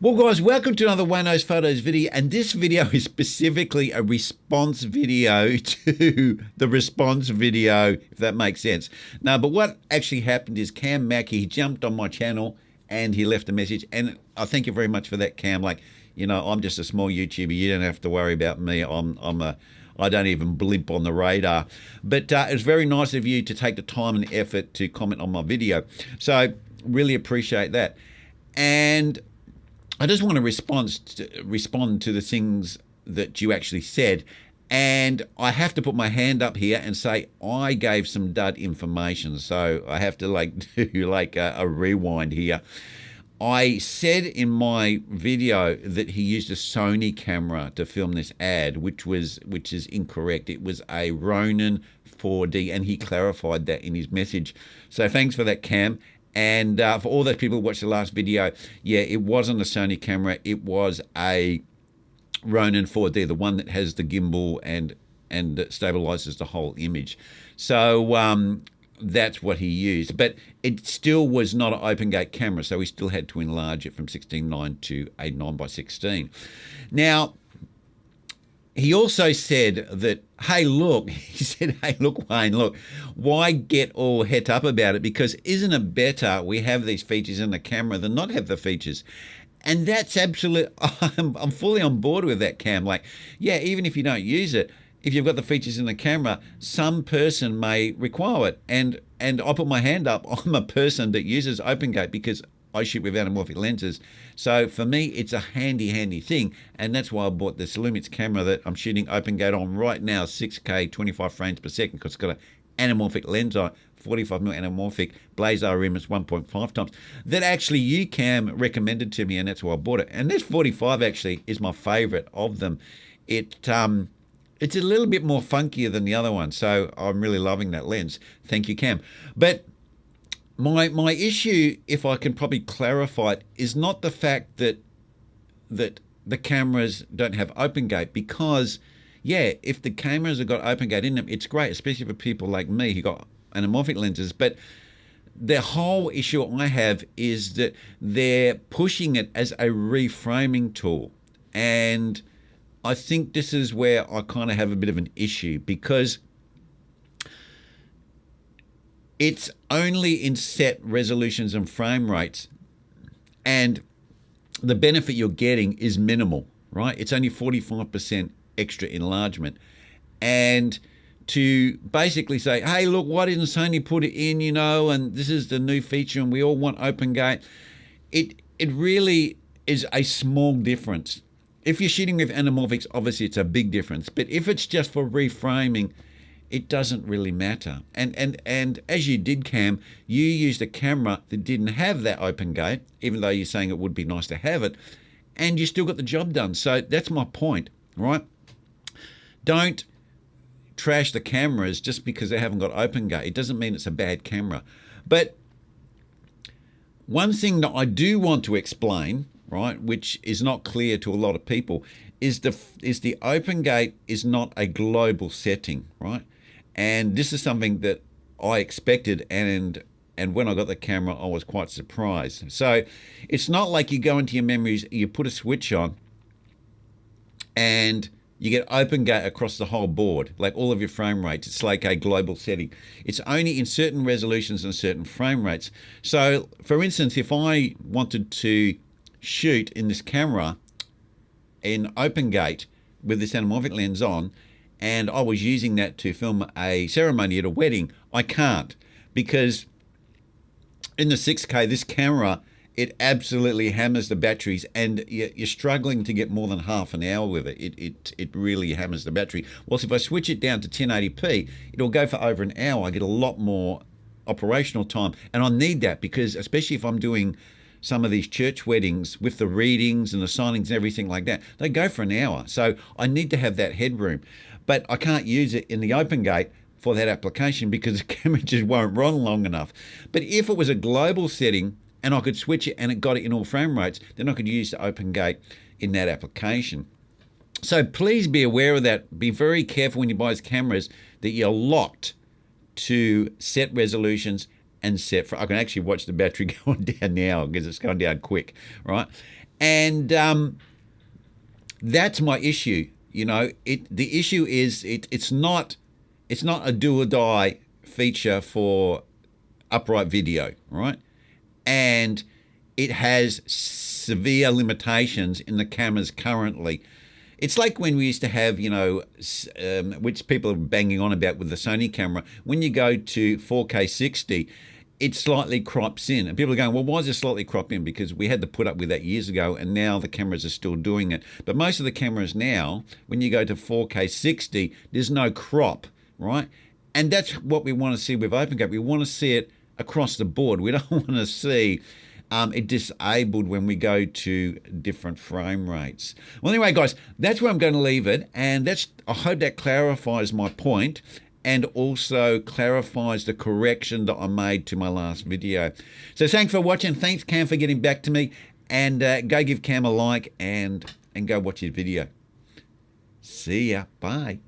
Well, guys, welcome to another WAYNOS Photos video, and this video is specifically a response video to the response video, if that makes sense. No, but what actually happened is Cam MacKay, he jumped on my channel and he left a message, and I thank you very much for that, Cam. Like, you know, I'm just a small YouTuber. You don't have to worry about me. I don't even blimp on the radar. But it was very nice of you to take the time and effort to comment on my video. So really appreciate that. And I just want to respond to the things that you actually said. And I have to put my hand up here and say I gave some dud information. So I have to do a rewind here. I said in my video that he used a Sony camera to film this ad, which is incorrect. It was a Ronin 4D, and he clarified that in his message. So thanks for that, Cam. And for all those people who watched the last video, yeah, it wasn't a Sony camera. It was a Ronin 4D, the one that has the gimbal and stabilizes the whole image. So that's what he used. But it still was not an open gate camera, so we still had to enlarge it from 16:9 to a 9:16. Now, he also said that, hey, look, Wayne, look, why get all het up about it? Because isn't it better we have these features in the camera than not have the features? And that's absolute. I'm fully on board with that, Cam. Like, yeah, even if you don't use it, if you've got the features in the camera, some person may require it. And I put my hand up. I'm a person that uses OpenGate because I shoot with anamorphic lenses. So for me, it's a handy thing. And that's why I bought this Lumix camera that I'm shooting OpenGate on right now, 6K, 25 frames per second, because it's got an anamorphic lens on, 45mm anamorphic, Blaze RMS is 1.5 times. That actually you, Cam, recommended to me, and that's why I bought it. And this 45 actually is my favorite of them. It's a little bit more funkier than the other one, so I'm really loving that lens. Thank you, Cam. But my issue, if I can probably clarify it, is not the fact that the cameras don't have OpenGate, because, yeah, if the cameras have got OpenGate in them, it's great, especially for people like me who got anamorphic lenses. But the whole issue I have is that they're pushing it as a reframing tool. And I think this is where I kind of have a bit of an issue, because it's only in set resolutions and frame rates, and the benefit you're getting is minimal, right? It's only 45% extra enlargement. And to basically say, hey, look, why didn't Sony put it in, you know, and this is the new feature and we all want OpenGate, it really is a small difference. If you're shooting with anamorphics, obviously it's a big difference. But if it's just for reframing, it doesn't really matter. And as you did, Cam, you used a camera that didn't have that OpenGate, even though you're saying it would be nice to have it, and you still got the job done. So that's my point, right? Don't trash the cameras just because they haven't got OpenGate. It doesn't mean it's a bad camera. But one thing that I do want to explain, right, which is not clear to a lot of people, is the OpenGate is not a global setting, right? And this is something that I expected, and when I got the camera, I was quite surprised. So it's not like you go into your memories, you put a switch on, and you get OpenGate across the whole board, like all of your frame rates. It's like a global setting. It's only in certain resolutions and certain frame rates. So, for instance, if I wanted to shoot in this camera in OpenGate with this anamorphic lens on, and I was using that to film a ceremony at a wedding, I can't, because in the 6K, this camera, it absolutely hammers the batteries, and you're struggling to get more than half an hour with it. It really hammers the battery. Whilst if I switch it down to 1080p, it'll go for over an hour. I get a lot more operational time, and I need that, because especially if I'm doing some of these church weddings with the readings and the signings and everything like that, they go for an hour. So I need to have that headroom. But I can't use it in the OpenGate for that application because the camera just won't run long enough. But if it was a global setting and I could switch it and it got it in all frame rates, then I could use the OpenGate in that application. So please be aware of that. Be very careful when you buy these cameras that you're locked to set resolutions and set for. I can actually watch the battery going down now because it's going down quick, right? And that's my issue. You know, the issue is it's not a do or die feature for upright video, right? And it has severe limitations in the cameras currently. It's like when we used to have, you know, which people are banging on about with the Sony camera. When you go to 4K 60, it slightly crops in. And people are going, well, why does it slightly crop in? Because we had to put up with that years ago, and now the cameras are still doing it. But most of the cameras now, when you go to 4K 60, there's no crop, right? And that's what we want to see with OpenCut. We want to see it across the board. We don't want to see it disabled when we go to different frame rates. Well, anyway, guys, that's where I'm going to leave it. And I hope that clarifies my point, and also clarifies the correction that I made to my last video. So thanks for watching. Thanks, Cam, for getting back to me. And go give Cam a like and go watch his video. See ya. Bye.